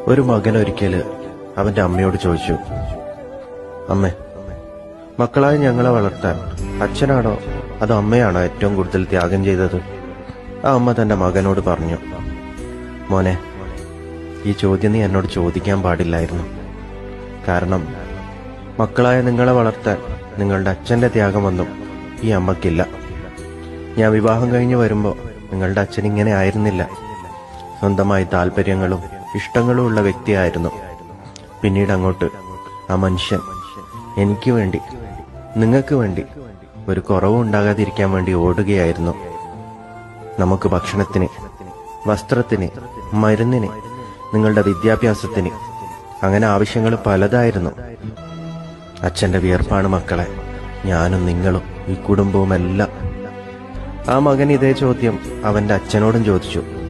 ഒരു മകൻ ഒരിക്കല് അവന്റെ അമ്മയോട് ചോദിച്ചു, അമ്മേ, മക്കളായ ഞങ്ങളെ വളർത്താൻ അച്ഛനാണോ അതോ അമ്മയാണോ ഏറ്റവും കൂടുതൽ ത്യാഗം ചെയ്തത്? ആ അമ്മ തന്റെ മകനോട് പറഞ്ഞു, മോനെ, ഈ ചോദ്യം നീ എന്നോട് ചോദിക്കാൻ പാടില്ലായിരുന്നു. കാരണം മക്കളായ നിങ്ങളെ വളർത്താൻ നിങ്ങളുടെ അച്ഛന്റെ ത്യാഗമൊന്നും ഈ അമ്മക്കില്ല. ഞാൻ വിവാഹം കഴിഞ്ഞ് വരുമ്പോൾ നിങ്ങളുടെ അച്ഛൻ ഇങ്ങനെ ആയിരുന്നില്ല. സ്വന്തമായി താല്പര്യങ്ങളും ഇഷ്ടങ്ങളും ഉള്ള വ്യക്തിയായിരുന്നു. പിന്നീട് അങ്ങോട്ട് ആ മനുഷ്യൻ എനിക്ക് വേണ്ടി, നിങ്ങൾക്ക് വേണ്ടി ഒരു കുറവും ഉണ്ടാകാതിരിക്കാൻ വേണ്ടി ഓടുകയായിരുന്നു. നമുക്ക് ഭക്ഷണത്തിന്, വസ്ത്രത്തിന്, മരുന്നിന്, നിങ്ങളുടെ വിദ്യാഭ്യാസത്തിന്, അങ്ങനെ ആവശ്യങ്ങൾ പലതായിരുന്നു. അച്ഛന്റെ വിയർപ്പാണ് മക്കളെ ഞാനും നിങ്ങളും ഈ കുടുംബവുമെല്ലാം. ആ മകൻ ഇതേ ചോദ്യം അവന്റെ അച്ഛനോടും ചോദിച്ചു.